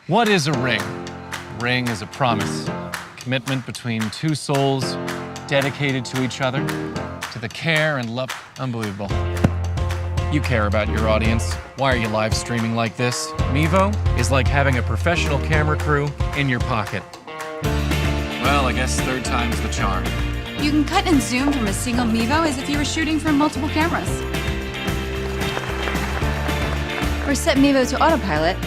What is a ring? A ring is a promise, commitment between two souls dedicated to each other, to the care and love. Unbelievable. You care about your audience. Why are you live streaming like this? Mevo is like having a professional camera crew in your pocket. Well, I guess third time's the charm. You can cut and zoom from a single Mevo as if you were shooting from multiple cameras. Or set Mevo to autopilot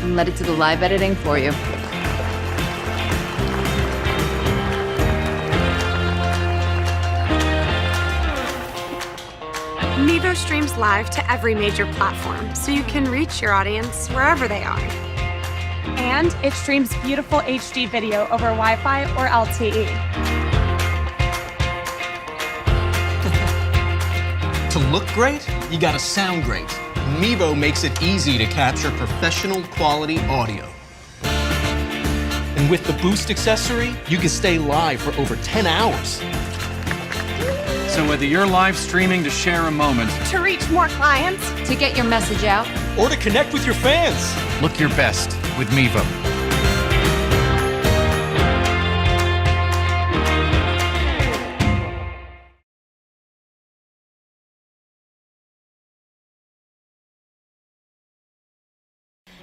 and let it do the live editing for you. Mevo streams live to every major platform, so you can reach your audience wherever they are. And it streams beautiful HD video over Wi-Fi or LTE. To look great, you gotta sound great. Mevo makes it easy to capture professional quality audio. And with the Boost accessory, you can stay live for over 10 hours. So whether you're live streaming to share a moment, To reach more clients, To get your message out, Or to connect with your fans. look your best with Mevo.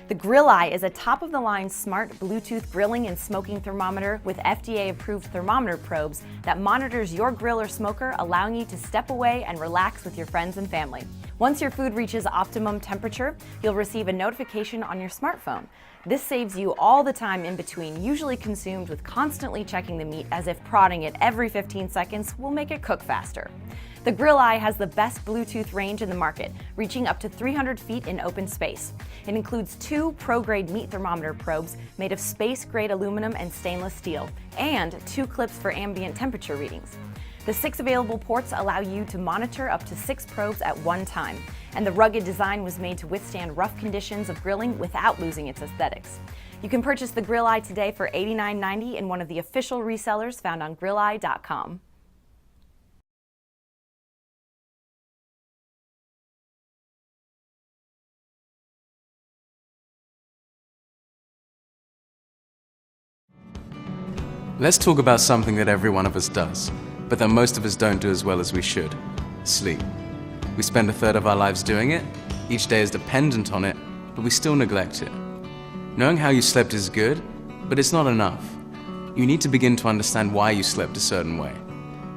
The Grill-Eye is a top-of-the-line smart Bluetooth grilling and smoking thermometer with FDA-approved thermometer probes that monitors your grill or smoker, allowing you to step away and relax with your friends and family. Once your food reaches optimum temperature, you'll receive a notification on your smartphone. This saves you all the time in between, usually consumed with constantly checking the meat, as if prodding it every 15 seconds will make it cook faster. The Grill-Eye has the best Bluetooth range in the market, reaching up to 300 feet in open space. It includes 2 pro-grade meat thermometer probes made of space-grade aluminum and stainless steel, and 2 clips for ambient temperature readings. The 6 available ports allow you to monitor up to 6 probes at one time, and the rugged design was made to withstand rough conditions of grilling without losing its aesthetics. You can purchase the Grill-Eye today for $89.90 in one of the official resellers found on grilleye.com. Let's talk about something that every one of us does, but that most of us don't do as well as we should: sleep. We spend a third of our lives doing it, each day is dependent on it, but we still neglect it. Knowing how you slept is good, but it's not enough. You need to begin to understand why you slept a certain way.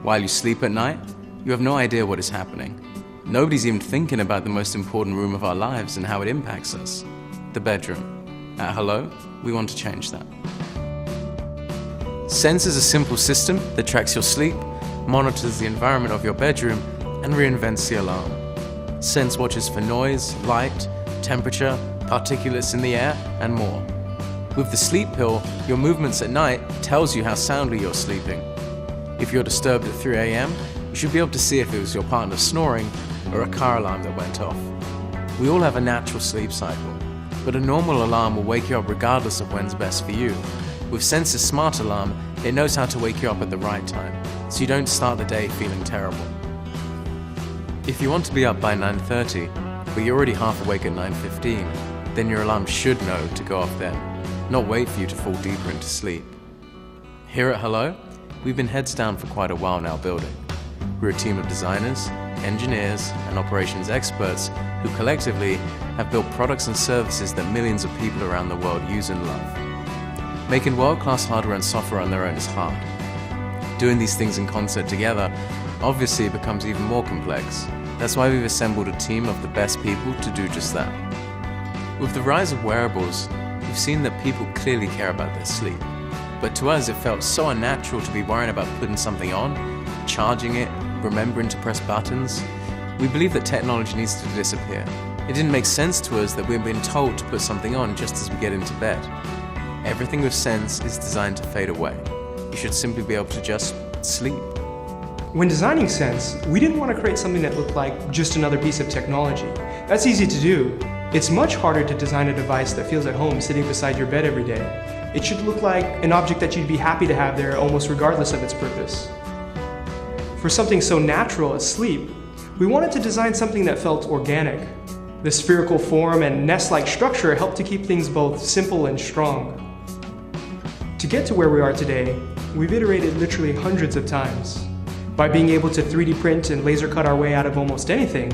While you sleep at night, you have no idea what is happening. Nobody's even thinking about the most important room of our lives and how it impacts us: the bedroom. At Hello, we want to change that. Sense is a simple system that tracks your sleep, monitors the environment of your bedroom, and reinvents the alarm. Sense watches for noise, light, temperature, particulates in the air, and more. With the sleep pill, your movements at night tells you how soundly you're sleeping. If you're disturbed at 3 a.m., you should be able to see if it was your partner snoring or a car alarm that went off. We all have a natural sleep cycle, but a normal alarm will wake you up regardless of when's best for you. With Sense's smart alarm, it knows how to wake you up at the right time, so you don't start the day feeling terrible. If you want to be up by 9:30, but you're already half awake at 9:15, then your alarm should know to go off then, not wait for you to fall deeper into sleep. Here at Hello, we've been heads down for quite a while now building. We're a team of designers, engineers, and operations experts who collectively have built products and services that millions of people around the world use and love. Making world-class hardware and software on their own is hard. Doing these things in concert together obviously becomes even more complex. That's why we've assembled a team of the best people to do just that. With the rise of wearables, we've seen that people clearly care about their sleep. But to us, it felt so unnatural to be worrying about putting something on, charging it, remembering to press buttons. We believe that technology needs to disappear. It didn't make sense to us that we've been told to put something on just as we get into bed. Everything with Sense is designed to fade away. You should simply be able to just sleep. When designing Sense, we didn't want to create something that looked like just another piece of technology. That's easy to do. It's much harder to design a device that feels at home sitting beside your bed every day. It should look like an object that you'd be happy to have there almost regardless of its purpose. For something so natural as sleep, we wanted to design something that felt organic, The spherical form and nest-like structure help to keep things both simple and strong. To get to where we are today, we've iterated literally hundreds of times. By being able to 3D print and laser cut our way out of almost anything,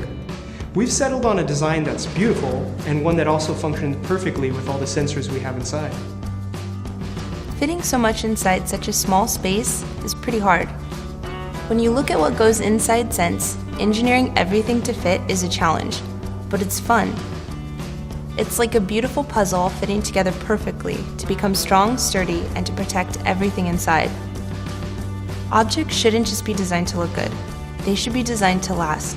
we've settled on a design that's beautiful and one that also functions perfectly with all the sensors we have inside. Fitting so much inside such a small space is pretty hard. When you look at what goes inside Sense, engineering everything to fit is a challenge, but it's fun. It's like a beautiful puzzle fitting together perfectly to become strong, sturdy, and to protect everything inside. Objects shouldn't just be designed to look good. They should be designed to last.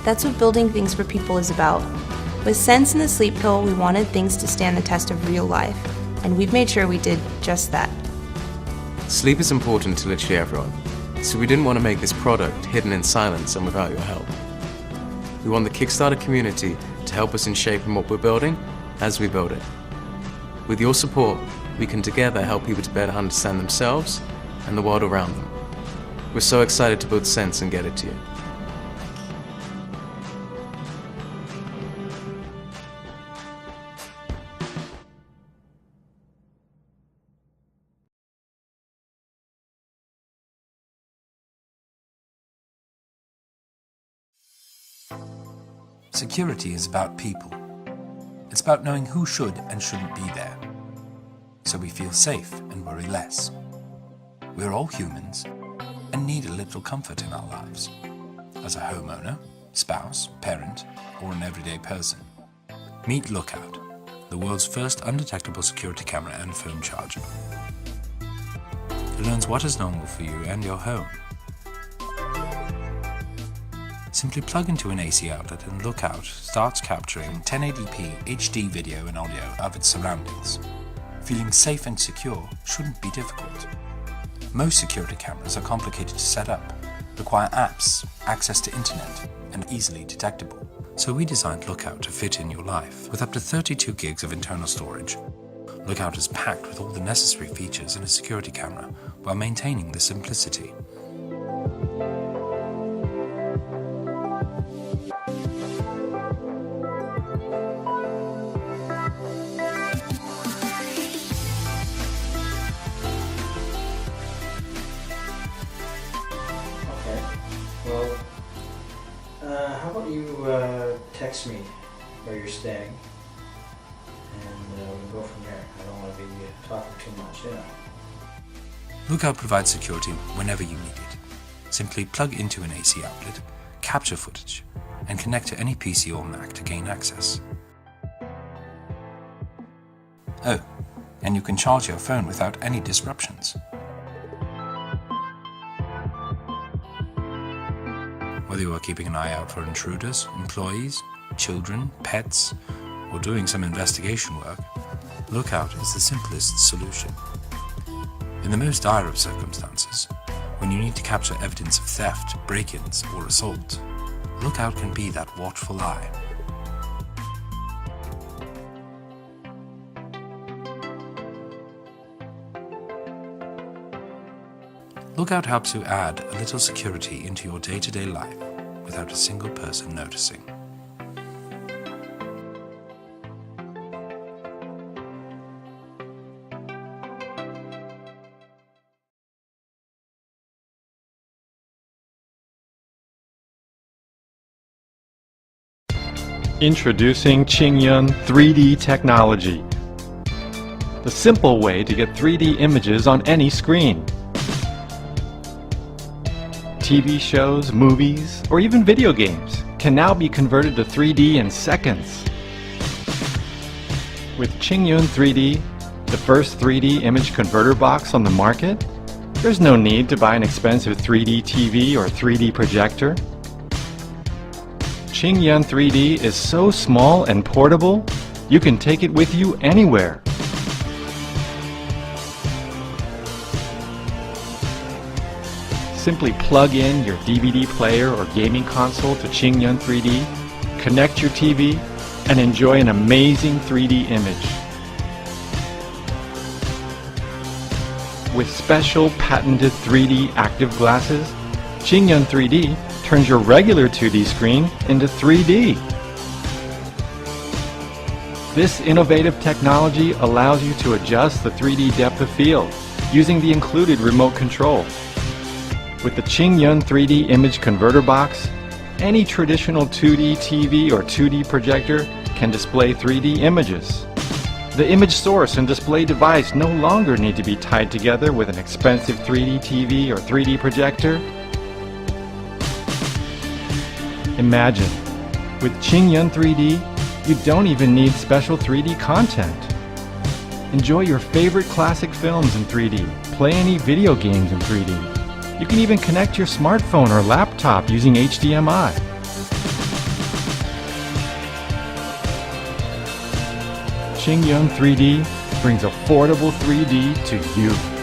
That's what building things for people is about. With Sense and the Sleep Pill, we wanted things to stand the test of real life, and we've made sure we did just that. Sleep is important to literally everyone, so we didn't want to make this product hidden in silence and without your help. We want the Kickstarter community to help us in shaping what we're building as we build it. With your support, we can together help people to better understand themselves and the world around them. We're so excited to build Sense and get it to you. Security is about people. It's about knowing who should and shouldn't be there, so we feel safe and worry less. We're all humans and need a little comfort in our lives, as a homeowner, spouse, parent, or an everyday person. Meet Lookout, the world's first undetectable security camera and phone charger. It learns what is normal for you and your home. Simply plug into an AC outlet and Lookout starts capturing 1080p HD video and audio of its surroundings. Feeling safe and secure shouldn't be difficult. Most security cameras are complicated to set up, require apps, access to internet, and easily detectable. So we designed Lookout to fit in your life with up to 32 gigs of internal storage. Lookout is packed with all the necessary features in a security camera while maintaining the simplicity. How about you text me where you're staying, and we can go from there. I don't want to be talking too much, you know. Lookout provides security whenever you need it. Simply plug into an AC outlet, capture footage, and connect to any PC or Mac to gain access. Oh, and you can charge your phone without any disruptions. Whether you are keeping an eye out for intruders, employees, children, pets, or doing some investigation work, Lookout is the simplest solution. In the most dire of circumstances, when you need to capture evidence of theft, break-ins, or assault, Lookout can be that watchful eye. Lookout helps you add a little security into your day-to-day life without a single person noticing. Introducing Qingyun 3D technology. The simple way to get 3D images on any screen. TV shows, movies, or even video games can now be converted to 3D in seconds. With Qingyun 3D, the first 3D image converter box on the market, there's no need to buy an expensive 3D TV or 3D projector. Qingyun 3D is so small and portable, you can take it with you anywhere. Simply plug in your DVD player or gaming console to Qingyun 3D, connect your TV, and enjoy an amazing 3D image. With special patented 3D active glasses, Qingyun 3D turns your regular 2D screen into 3D. This innovative technology allows you to adjust the 3D depth of field using the included remote control. With the Qingyun 3D Image Converter Box, any traditional 2D TV or 2D projector can display 3D images. The image source and display device no longer need to be tied together with an expensive 3D TV or 3D projector. Imagine, with Qingyun 3D, you don't even need special 3D content. Enjoy your favorite classic films in 3D, play any video games in 3D. You can even connect your smartphone or laptop using HDMI. Qingyun 3D brings affordable 3D to you.